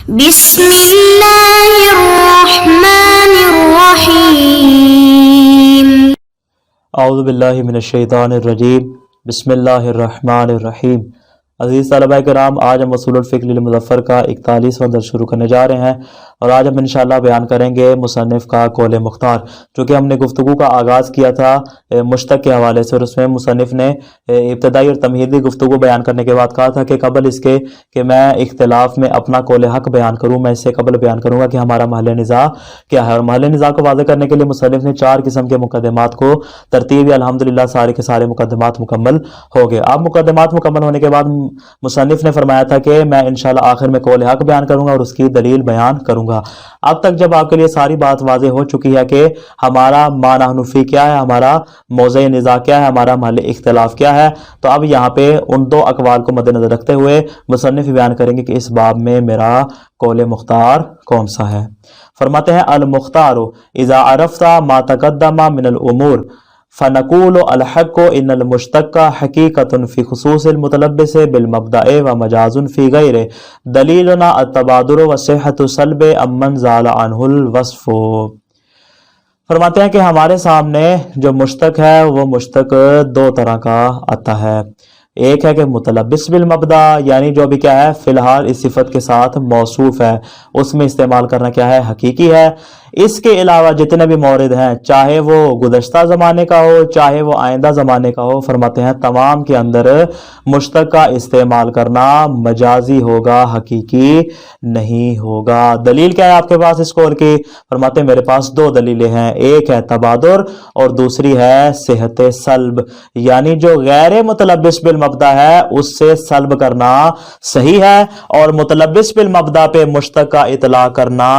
بسم اللہ الرحمن الرحیم۔ اعوذ باللہ من الشیطان الرجیم، بسم اللہ الرحمن الرحیم۔ عزیز طلبہ کرام، آج ہم اصول الفقہ للمظفر کا 41واں درس شروع کرنے جا رہے ہیں، اور آج ہم انشاءاللہ بیان کریں گے مصنف کا قول مختار، جو کہ ہم نے گفتگو کا آغاز کیا تھا مشتق کے حوالے سے، اور اس میں مصنف نے ابتدائی اور تمہیدی گفتگو بیان کرنے کے بعد کہا تھا کہ قبل اس کے کہ میں اختلاف میں اپنا قول حق بیان کروں، میں اس سے قبل بیان کروں گا کہ ہمارا محل نزاع کیا ہے، اور محل نزاع کو واضح کرنے کے لیے مصنف نے 4 قسم کے مقدمات کو ترتیب، الحمدللہ سارے کے سارے مقدمات مکمل ہو گئے۔ اب مقدمات مکمل ہونے کے بعد مصنف نے فرمایا تھا کہ میں انشاءاللہ آخر میں قول حق بیان کروں گا اور اس کی دلیل بیان کروں گا۔ اب تک جب آپ کے لیے ساری بات واضح ہو چکی ہے کہ ہمارا ما نحن فی کیا ہے، ہمارا موضع نزاع کیا ہے، ہمارا محل اختلاف کیا ہے، تو اب یہاں پہ ان 2 اقوال کو مد نظر رکھتے ہوئے مصنف بیان کریں گے کہ اس باب میں میرا قول مختار کون سا ہے۔ فرماتے ہیں المختار اذا عرفت ما تقدم من الامور فنقول الحق ان المشتق حقیقت فی خصوص المتلبس بالمبدأ ومجاز فی غیر دلیلنا التبادر وصحت سلب امن زال عنہ الوصف۔ فرماتے ہیں کہ ہمارے سامنے جو مشتق ہے وہ مشتق 2 طرح کا آتا ہے۔ ایک ہے کہ متلبس بالمبدا، یعنی جو بھی کیا ہے فی الحال اس صفت کے ساتھ موصوف ہے، اس میں استعمال کرنا کیا ہے حقیقی ہے۔ اس کے علاوہ جتنے بھی مورد ہیں، چاہے وہ گزشتہ زمانے کا ہو چاہے وہ آئندہ زمانے کا ہو، فرماتے ہیں تمام کے اندر مشتق کا استعمال کرنا مجازی ہوگا، حقیقی نہیں ہوگا۔ دلیل کیا ہے آپ کے پاس اس قول کی؟ فرماتے ہیں میرے پاس 2 دلیلیں ہیں، ایک ہے تبادر اور دوسری ہے صحت سلب، یعنی جو غیر متلبس بالمبدا ہے اس سے سلب کرنا صحیح ہے، اور متلبس بالمبدا پہ مشتق کا اطلاق کرنا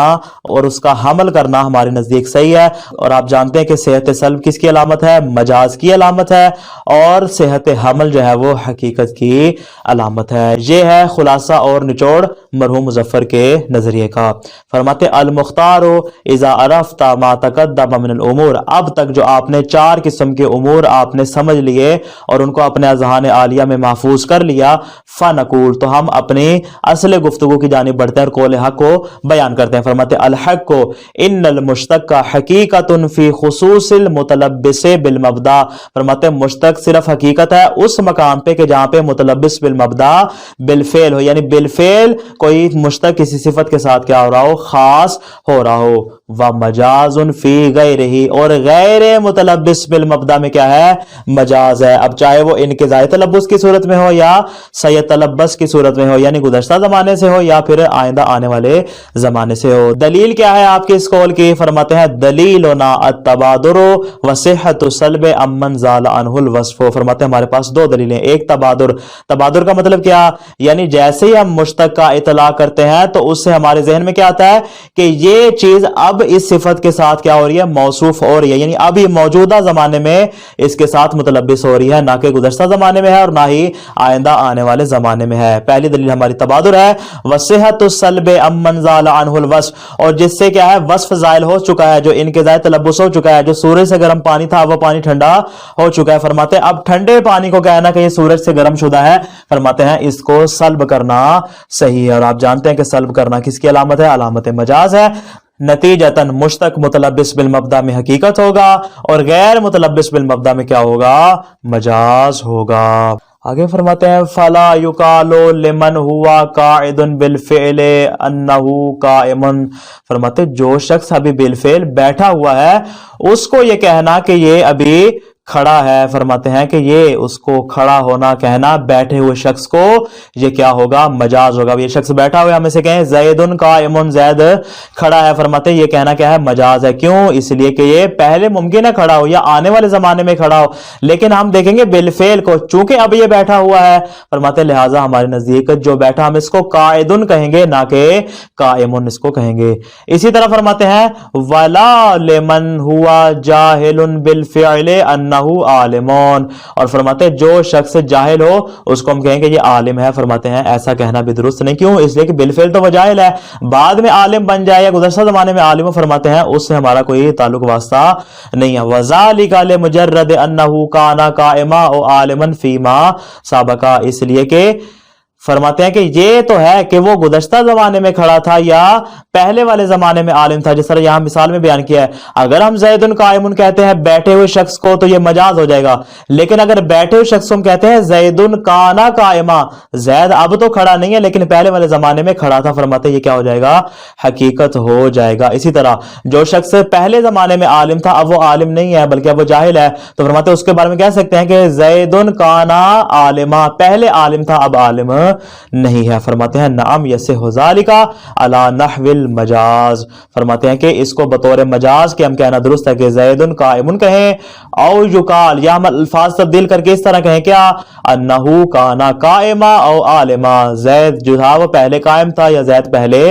اور اس کا حمل کرنا ہمارے نزدیک صحیح ہے۔ اور آپ جانتے ہیں کہ صحت سلب کس کی علامت ہے؟ مجاز کی علامت ہے، اور صحت حمل جو ہے وہ حقیقت کی علامت ہے۔ یہ ہے خلاصہ اور نچوڑ مرحوم مظفر کے نظریے کا۔ فرماتے المختار اذا عرفت ما تقدم من الامور، اب تک جو آپ نے 4 قسم کے امور آپ نے سمجھ لیے اور ان کو اپنے اذہان عالیہ میں محفوظ کر لیا، فنقول، تو ہم اپنی اصل گفتگو کی جانب بڑھتے ہیں اور قول حق کو بیان کرتے ہیں۔ فرماتے الحق کو ان المشتق حقیقت فی خصوص المتلبس بالمبدا، فرماتے مشتق صرف حقیقت ہے اس مقام پہ کہ جہاں پہ متلبس بالمبدا بالفعل ہو، یعنی بالفعل کوئی مشتق کسی صفت کے ساتھ کیا ہو رہا ہو، خاص ہو رہا ہو۔ ومجاز فی غیرہ، اور غیر متلبس بالمبدا میں کیا ہے؟ مجاز ہے۔ اب چاہے وہ انقضاء تلبس کی صورت میں ہو یا سیتلبس کی صورت میں ہو، یعنی گزشتہ زمانے سے ہو یا پھر آئندہ آنے والے زمانے سے ہو۔ دلیل کیا ہے آپ کے اس قول کی؟ فرماتے ہیں دلیلنا التبادر وصحت سلب امن زال عنہ الوصف۔ فرماتے ہیں ہمارے پاس 2 دلیلیں، ایک تبادر، تبادر کا مطلب کیا؟ یعنی جیسے ہی ہم مشتق کا اطلاق کرتے ہیں تو اس سے ہمارے ذہن میں کیا آتا ہے کہ یہ چیز اب اس صفت کے ساتھ کیا ہو رہی ہے؟ موصوف ہو رہی ہے، یعنی اب یہ موجودہ زمانے میں اس کے ساتھ متلبس ہو رہی ہے، نہ کہ گزشتہ زمانے میں ہے اور نہ ہی آئندہ آنے والے زمانے میں ہے۔ پہلی دلیل ہماری تبادر ہے، وصحت السلب امن زال عنہ الوصف، اور جس سے کیا ہے وصف زائل ہو چکا ہے، جو انقضاء تلبس ہو چکا ہے، جو سورج سے گرم پانی تھا وہ پانی ٹھنڈا ہو چکا ہے۔ فرماتے ہیں اب ٹھنڈے پانی کو کہنا کہ یہ سورج سے گرم شدہ ہے، فرماتے ہیں اس کو سلب کرنا صحیح ہے، اور آپ جانتے ہیں کہ سلب کرنا کس کی علامت ہے؟ علامت مجاز ہے۔ نتیجتاً مشتق متلبس بالمبدا میں حقیقت ہوگا اور غیر متلبس بالمبدا میں کیا ہوگا؟ مجاز ہوگا۔ آگے فرماتے ہیں فلا یقال لمن ہوا قاعد بالفعل انہ قائم، فرماتے جو شخص ابھی بالفعل بیٹھا ہوا ہے اس کو یہ کہنا کہ یہ ابھی کھڑا ہے، فرماتے ہیں کہ یہ اس کو کھڑا ہونا کہنا بیٹھے ہوئے شخص کو یہ کیا ہوگا؟ مجاز ہوگا۔ یہ شخص بیٹھا ہوا ہے، ہم اسے کہیں زید قائم، زید کھڑا ہے، فرماتے ہیں یہ کہنا کیا ہے؟ مجاز ہے۔ کیوں؟ اس لیے کہ یہ پہلے ممکن ہے کھڑا ہو یا آنے والے زمانے میں کھڑا ہو، لیکن ہم دیکھیں گے بالفعل کو، چونکہ اب یہ بیٹھا ہوا ہے، فرماتے ہیں لہٰذا ہمارے نزدیک جو بیٹھا ہم اس کو قائد کہیں گے، نہ کہ قائم اس کو کہیں گے۔ اسی طرح فرماتے ہیں ولا لمن ہوا جاہل بالفعل انہ عالمون، اور فرماتے ہیں جو شخص جاہل ہو اس کو ہم کہیں گے یہ عالم ہے، فرماتے ہیں ایسا کہنا بھی درست نہیں۔ کیوں؟ اس لیے کہ بالفعل تو وہ جاہل ہے، بعد میں عالم بن جائے یا گزشتہ زمانے میں عالم ہو، فرماتے ہیں اس سے ہمارا کوئی تعلق واسطہ نہیں ہے۔ وذالک لمجرد انہ کان قائما او عالما فیما سابقا، اس لیے کہ फरमाते हैं कि ये तो है कि वो गुज़श्ता ज़माने में खड़ा था या पहले वाले ज़माने में आलिम था, जिस तरह यहाँ मिसाल में बयान किया है। अगर हम ज़ैदुन कायमुन कहते हैं बैठे हुए शख्स को तो ये मजाज हो जाएगा, लेकिन अगर बैठे हुए शख्स को हम कहते हैं ज़ैदुन काना कायमा, ज़ैद अब तो खड़ा नहीं है लेकिन पहले वाले ज़माने में खड़ा था, फरमाते हैं ये क्या हो जाएगा, हकीकत हो जाएगा। इसी तरह जो शख्स पहले ज़माने में आलिम था अब वो आलिम नहीं है बल्कि अब वो जाहिल है, तो फरमाते हैं उसके बारे में कह सकते हैं कि ज़ैदुन काना आलिमा, पहले आलिम था अब आलिम नहीं है। फरमाते हैं नाम यसे हो ज़ालिका अला नहविल मजाज, फरमाते हैं कि इसको बतौर मजाज के हम कहना दुरुस्त है कि ज़ैदुन कायमुन कहें, औ युकाल या हम अल्फाज तब्दील करके इस तरह कहें क्या, अन्नहु काना कायमा औ आलिमा, ज़ैद जो था वो पहले कायम था या ज़ैद पहले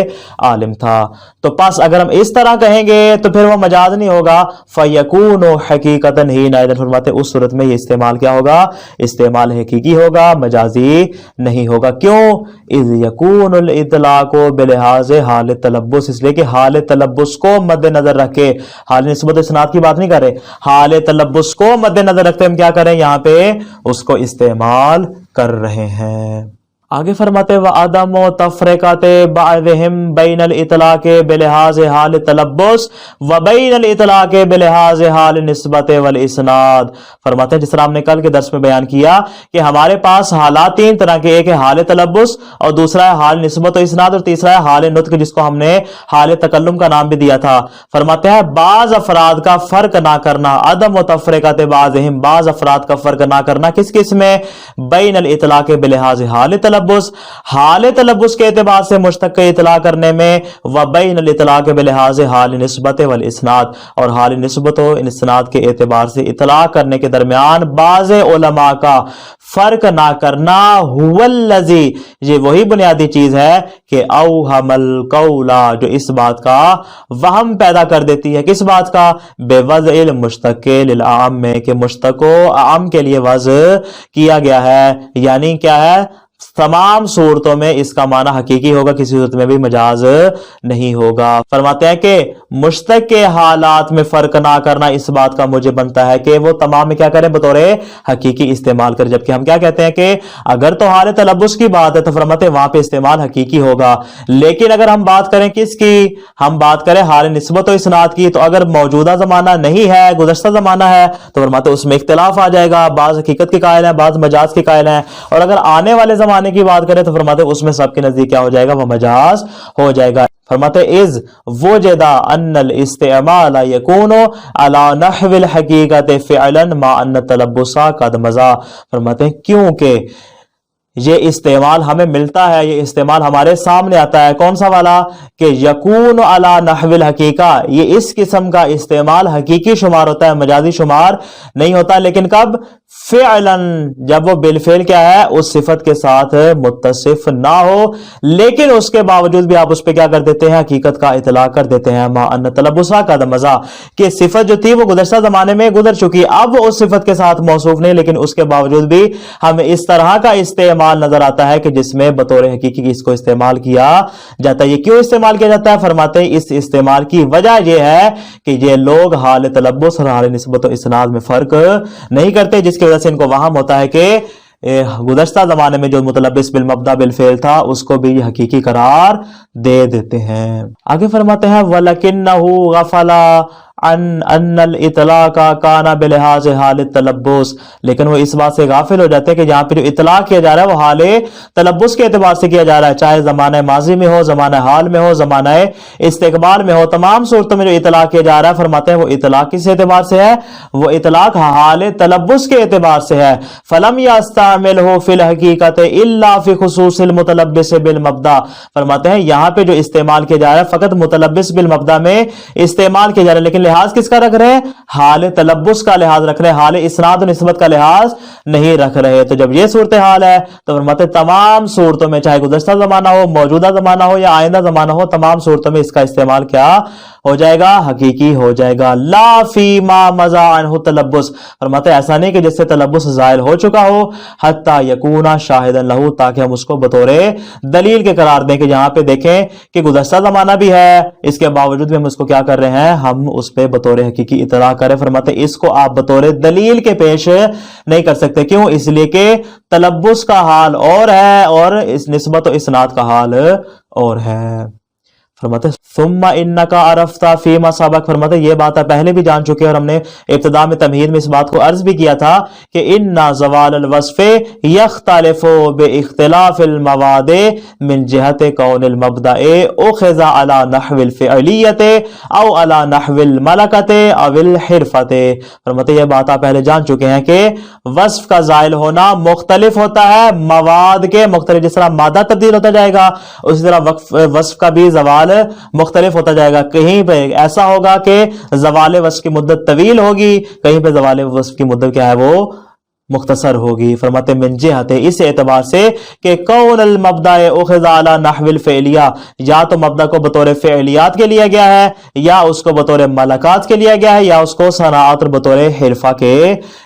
आलिम था। तो बस अगर हम इस तरह कहेंगे तो फिर वो मजाज नहीं होगा, फयकूनु हकीकतन ही ना, फरमाते उस सूरत में ये इस्तेमाल क्या होगा, इस्तेमाल हकीकी होगा, मजाजी नहीं होगा। क्यों, इज़ यकूनुल इतलाक़ु बिलिहाज़ हाल तलब्बुस, इसलिए कि हाल तलब्बुस को मद्देनजर रख के, हाल निस्बत इस्नाद की बात नहीं कर रहे, हाल तलब्बुस को मद्देनजर रखते हम क्या करें, यहाँ पे उसको इस्तेमाल कर रहे हैं। आगे फरमाते व आदम तफरीकाते बाज़िहिम बैनल इतलाक़े बिलिहाज़ हाल तलब्बुस व बैनल इतलाक़े बिलिहाज़ हाल निस्बत वल इस्नाद, फरमाते हैं जिस तरह हमने कल के दर्स में बयान किया कि हमारे पास हालात तीन तरह के, एक है हाल तलब्बुस और दूसरा है हाल निस्बत व इस्नाद और तीसरा है हाल नुत्क, जिसको हमने हाल तकल्लुम का नाम भी दिया था। फरमाते हैं बाज़ अफराद का फर्क ना करना, अदम तफरीकाते बाज़िहिम, बाज़ अफराद का फर्क ना करना किस किस में, बैनल इतलाक़े बिलिहाज़ हाल तलब्बुस, हाल तलब्बुस के एतबार से मुश्तक के इतला करने में, व बैनल इतलाक़ बिलिहाज़ हाल निस्बत वल इस्नाद, और हाल निस्बत व इस्नाद के एतबार से इतला करने के दरमियान बाज़ उलमा का फर्क ना करना, हुवल्लज़ी, ये वही बुनियादी चीज है कि औहमल कौला, जो इस बात का वहम पैदा कर देती है, किस बात का, बेवज़इल मुश्तक़े लिल आम में, कि मुश्तक़ को आम के लिए वज़ किया गया है, यानी क्या है, तमाम सूरतों में इसका माना हकीकी होगा, किसी सूरत में भी मजाज नहीं होगा। फरमाते हैं कि मुश्तक के हालात में फर्क ना करना इस बात का मुझे बनता है कि वो तमाम में क्या करें, बतौर हकीकी इस्तेमाल करें, जबकि हम क्या कहते हैं कि अगर तो हाल तलब्बुस की बात है तो फरमाते हैं वहां पे इस्तेमाल हकीकी होगा, लेकिन अगर हम बात करें किसकी, हम बात करें हाल निस्बत और इस्नाद की, तो अगर मौजूदा जमाना नहीं है, गुज़श्ता जमाना है, तो फरमाते उसमें इख्तिलाफ आ जाएगा, बाज हकीकत के कायल है, बाज मजाज के कायल है, और अगर आने वाले जमाने की बात करें तो फरमाते उसमें सबके नजदीक क्या हो जाएगा, वह मजाज हो जाएगा। फरमाते इज वजदा अन्नल इस्तेमाल यकूनु अला नहविल हकीकत फ़िअलन मा अन्न तलब्बुसा कद मज़ा, फरमाते क्योंकि ये इस्तेमाल हमें मिलता है, ये इस्तेमाल हमारे सामने आता है, कौन सा वाला, कि यकून अला नहविल हकीका, ये इस किस्म का इस्तेमाल हकीकी शुमार होता है, मजाजी शुमार नहीं होता, लेकिन कब, फ़िअलन, जब वो बिलफेल क्या है, उस सिफत के साथ मुत्तसिफ ना हो, लेकिन उसके बावजूद भी आप उस पर क्या कर देते हैं, हकीकत का इतला कर देते हैं, मा अन्न तलब्बुसा का मज़ा, कि सिफत जो थी वो गुज़श्ता ज़माने में गुजर चुकी, अब उस सिफत के साथ मौसूफ नहीं, लेकिन उसके बावजूद भी हमें इस तरह का इस्तेमाल नजर आता है कि जिसमें बतौर हकीकी इसको इस्तेमाल किया जाता है। ये क्यों इस्तेमाल किया जाता है, फरमाते हैं इस इस्तेमाल की वजह यह है कि ये लोग हाल तलब्बुस और हाल निस्बत और इस्नाद में फर्क नहीं करते, जिसकी वजह से इनको वहम होता है कि गुज़श्ता जमाने में जो मुतलब्बिस बिल मब्दा बिल फेल था उसको भी हकीकी करार दे देते हैं। आगे फरमाते हैं वलकिन्नहु गफला अन्नल इतला का काना बिलिहाज़ हाल तलब्बुस, लेकिन वो इस बात से गाफिल हो जाते हैं कि जहां पर जो इतला किया जा रहा है वो हाल तलब्बुस के एतबार से किया जा रहा है, चाहे जमाना माजी में हो, जमाना हाल में हो, जमाना इस्तिकबाल में हो, तमाम सूरतों में जो इतला किया जा रहा है फरमाते हैं वो इतला किस एतबार से है, वो इतला हाल तलब्बुस के एतबार से है। फलम यस्तामिलहु फिल हकीकत इल्ला फी खुसूसिल मुतलब्बिस बिल मब्दा, फरमाते हैं यहां पे जो इस्तेमाल किया जा रहा है फकत मुतलब्बिस बिल मब्दा में इस्तेमाल किया जा रहा है, लेकिन लिहाज किसका रख रहे हैं, हाल तलब्बुस का लिहाज रख रहे हैं, हाल इस्नाद और निस्बत का लिहाज नहीं रख रहे। तो जब ये सूरत हाल है तो फरमाते तमाम सूरतों में, चाहे गुज़श्ता जमाना हो, मौजूदा जमाना हो या आइंदा जमाना हो, तमाम सूरतों में इसका इस्तेमाल क्या हो जाएगा, हकीकी हो जाएगा। ला फी मा मज़ा अन्हु तलब्बुस, फरमाते ऐसा नहीं कि जिससे तलब्बुस ज़ाइल हो चुका हो, हत्ता यकूना शाहिदन लहू, ताकि हम उसको बतौरे दलील के करार दें कि जहां पे देखें कि गुज़श्ता जमाना भी है, इसके बावजूद भी हम उसको क्या कर रहे हैं, हम उस पे से बतौर हकीकी इतला करें। फरमाते इसको आप बतौर दलील के पेश नहीं कर सकते। क्यों? इसलिए कि तलब्बुस का हाल और है और इस निस्बत और इसनाद का हाल और है। फरमाते सुम्मा इन्नका अरफ्ता फीमा सबक, फरमाते ये बात आप पहले भी जान चुके हैं और हमने इब्तिदा में तमहीद में इस बात को अर्ज भी किया था कि इन्ना ज़वाल अल-वस्फ़े यख्तलिफु बिइख्तिलाफ़िल मवादे मिन जिहति कौनिल मब्दए उख़िज़ा अला नहविल फ़िअलियते औ अला नहविल मलकते अविल हिरफते। फरमाते ये बात आप पहले जान चुके हैं कि वस्फ का ज़ाइल होना मुख्तलिफ होता है मवाद के मुख्तलिफ। जिस तरह मादा तब्दील होता जाएगा उसी तरह वस्फ का भी ज़वाल मुख्तलिफ होता जाएगा। कहीं पे ऐसा होगा कि ज़वाल वस्फ की मुद्दत तवील होगी, कहीं पे ज़वाल वस्फ की मुद्दत क्या है वो मुख्तसर होगी। फरमाते मिन जिहते इस एतबार से कि कौन अल मब्दा उख़िज़ा अला नहविल फ़िअलिया, या तो मब्दा को बतौर फ़िअलियात के लिया गया है या उसको बतौर मलकात के लिया गया है या उसको सनाअत और बतौर हिरफा के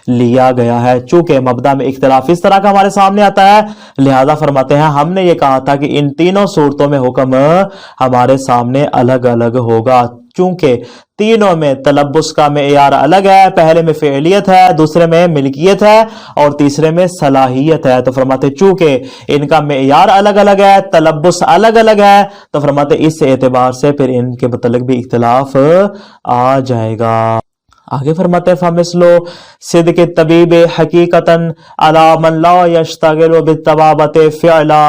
लिया गया है। चूंकि मब्दा में इख्तिलाफ इस तरह का हमारे सामने आता है, लिहाजा फरमाते हैं हमने ये कहा था कि इन तीनों सूरतों में हुक्म हमारे सामने अलग अलग होगा। चूंकि तीनों में तलब्बुस का मेयार अलग है, पहले में फ़िअलियत है, दूसरे में मिल्कियत है और तीसरे में सलाहियत है। तो फरमाते चूंकि इनका मेयार अलग अलग है, तलब्बुस अलग अलग है, तो फरमाते इस एतबार से फिर इनके मुतल्लिक़ भी इख्तिलाफ आ जाएगा। आगे फरमाते हैं फमिस्लो सिद्क़ तबीब हकीकतन अला मन ला यश्तगिलु बित्तबाबति फ़िअला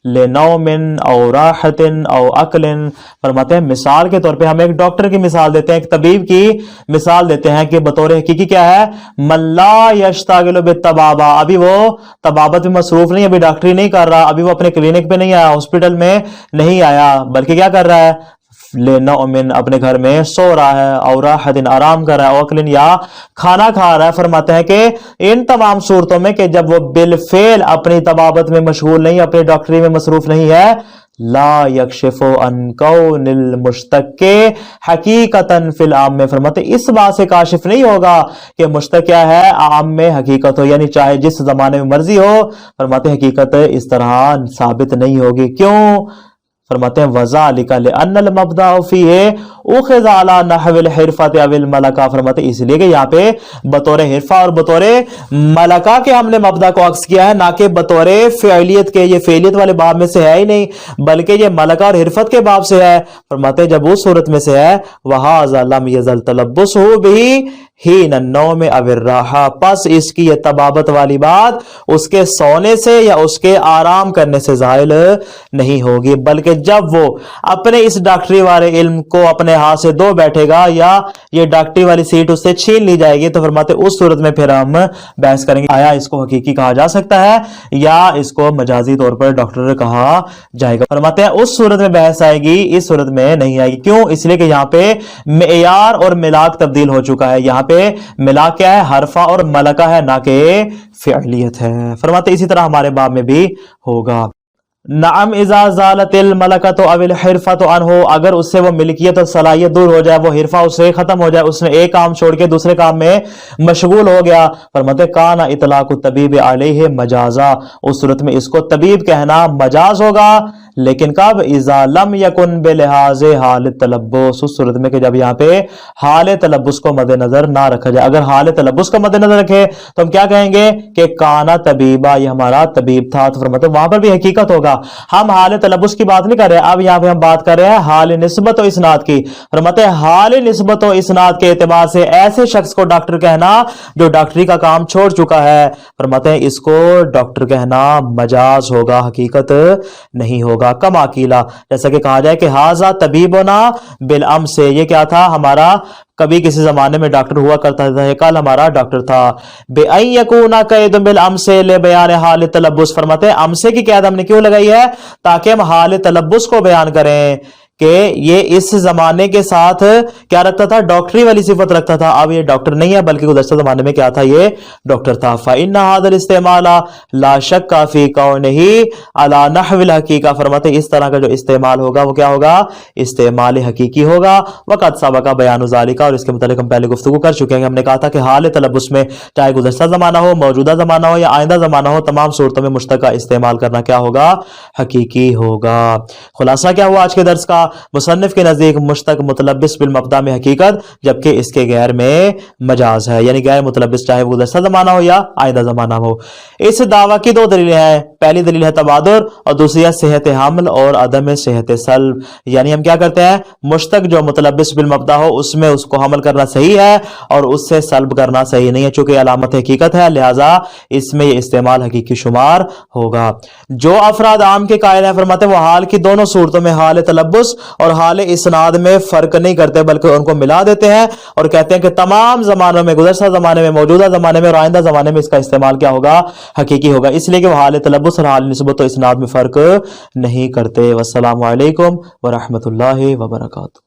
लिनौमिन औ राहतिन औ अक्लिन। फरमाते हैं मिसाल के तौर पे हम एक डॉक्टर की मिसाल देते हैं, एक तबीब की मिसाल देते हैं कि बतौर हकीकी क्या है, मन ला यश्तगिलु बित्तबाबा, अभी वो तबाबत में मसरूफ नहीं, अभी डॉक्टरी नहीं कर रहा, अभी वो अपने क्लिनिक पे नहीं आया, हॉस्पिटल में नहीं आया, बल्कि क्या कर रहा है, लेनौमिन अपने घर में सो रहा है, और राहतिन आराम कर रहा है, औकलिन या खाना खा रहा है। फरमाते हैं कि इन तमाम सूरतों में कि जब वो बिलफेल अपनी तबाबत में मशगूल नहीं, अपनी डॉक्टरी में मसरूफ नहीं है, ला यक्शिफु अन कौनिल मुश्तक्के हकीकतन फिल आम में, फरमाते इस बात से काशिफ नहीं होगा कि मुश्तक क्या है आम में हकीकत हो, यानी चाहे जिस जमाने में मर्जी हो, फरमाते हकीकत इस तरह साबित नहीं होगी। क्यों? फरमाते हैं वज़ालिका लिअन्नल मब्दा फ़ीहि उख़िज़ा अला नहविल हिरफ़ति अविल मलका। फरमाते इसलिए कि यहाँ पे बतौर हिरफा और बतौर मलका के हमने मब्दा को अक्स किया है, ना कि बतौर फ़िअलियत के। ये फ़िअलियत वाले बाब में से है ही नहीं, बल्कि ये मलका और हिरफत के बाब से है। फरमाते जब उस सूरत में से है वहाज़ा लम यज़ल तलब्बुसहु बिही हीन अन्नौम अविर राहा, पस इसकी ये तबाबत वाली बात उसके सोने से या उसके आराम करने से ज़ाहिल नहीं होगी, बल्कि जब वो अपने इस डॉक्टरी वाले इल्म को अपने हाथ से दो बैठेगा या ये डॉक्टरी वाली सीट उससे छीन ली जाएगी, तो फरमाते उस सूरत में फिर हम बहस करेंगे आया इसको हकीकी कहा जा सकता है या इसको मजाजी तौर पर डॉक्टर कहा जाएगा। फरमाते हैं उस सूरत में बहस आएगी, इस सूरत में नहीं आएगी। क्यों? इसलिए कि यहाँ पे मेयार और मिलाक तब्दील हो चुका है। यहाँ पे मिलाक क्या है, हरफा और मलका है, ना कि फ़िअलियत है। फरमाते इसी तरह हमारे बाब में भी होगा। नाम इज़ा ज़ालतिल मलकतु अविल हिरफतु अन्हु, अगर उससे वो मिल्कियत और सलाहियत दूर हो जाए, वो हिरफा उससे खत्म हो जाए, उसने एक काम छोड़ के दूसरे काम में मशगूल हो गया, फरमाते काना इतलाक़ु तबीब अलैहि मजाजा, उस सूरत में इसको तबीब कहना मजाज होगा। लेकिन कब? इज़ा लम यकुन बिलिहाज़े हाल तलब्बुस, उस सूरत में कि जब यहाँ पे हाल तलब्बुस को मद्देनजर ना रखा जाए। अगर हाल तलब्बुस को मद्देनजर रखे तो हम क्या कहेंगे कि काना तबीबा, ये हमारा तबीब था, तो फरमाते वहां पर भी हकीकत होगा। हम हाल तलब्बुस की बात नहीं कर रहे, अब यहाँ पे हम बात कर रहे हैं हाल निस्बत और इसनाद की। फरमाते हाल निस्बत और इसनाद के एतबार से ऐसे शख्स को डॉक्टर कहना जो डॉक्टरी का काम छोड़ चुका है, फरमाते हैं इसको डॉक्टर कहना मजाज होगा, हकीकत नहीं होगा। कमा कीला, जैसा कि कहा जाए कि हाजा तबीबना बिल अम से, ये क्या था हमारा कभी किसी जमाने में डॉक्टर हुआ करता था, कल हमारा डॉक्टर था। बेअन यकूना कैद बिल अम से ले बयान हाल तलब्बुस, फरमाते हैं अम से की कैद हमने क्यों लगाई है, ताकि हम हाल तलब्बुस को बयान करें कि ये इस जमाने के साथ क्या रखता था, डॉक्टरी वाली सिफत रखता था। अब ये डॉक्टर नहीं है, बल्कि गुज़श्ता जमाने में क्या था, ये डॉक्टर था। फ़इन्ना हाज़ल इस्तेमाला ला शक्का फ़ी कौनिही अला नहविल हकीका, फरमाते इस तरह का जो इस्तेमाल होगा वो क्या होगा, इस्तेमाल हकीकी होगा। वक़द सबका बयान ज़ालिका, और इसके मुतालिक हम पहले गुफ्तगू कर चुके हैं। हमने कहा था कि हाल तलब्बुस में चाहे गुज़श्ता ज़माना हो, मौजूदा ज़माना हो या आइंदा ज़माना हो, तमाम सूरतों में मुश्तक़ा इस्तेमाल करना क्या होगा, हकीकी होगा। खुलासा क्या हुआ आज के दर्स का مصنف کے نزدیک مشتق متلبس بالمبدا میں حقیقت جبکہ اس کے غیر میں مجاز ہے، یعنی غیر متلبس چاہے وہ گزشتہ زمانہ ہو یا آئندہ زمانہ ہو۔ اس دعویٰ کی دو دلیلیں ہیں، پہلی دلیل ہے تبادر اور دوسری ہے صحت حمل اور عدم صحت سلب، یعنی ہم کیا کرتے ہیں مشتق جو متلبس بالمبدا ہو اس میں اس کو حمل کرنا صحیح ہے اور اس سے سلب کرنا صحیح نہیں ہے، چونکہ علامت حقیقت ہے لہٰذا اس میں یہ استعمال حقیقی شمار ہوگا۔ جو افراد عام کے قائل ہیں فرماتے ہیں وہ حال کی دونوں صورتوں میں حال تلبس اور حال اسناد میں فرق نہیں کرتے بلکہ ان کو ملا دیتے ہیں اور کہتے ہیں کہ تمام زمانوں میں، گزشتہ زمانے میں، موجودہ زمانے میں اور آئندہ زمانے میں اس کا استعمال کیا ہوگا حقیقی ہوگا، اس لیے کہ وہ حال تلبس اور حال نسبت و اسناد میں فرق نہیں کرتے۔ والسلام علیکم ورحمۃ اللہ وبرکاتہ۔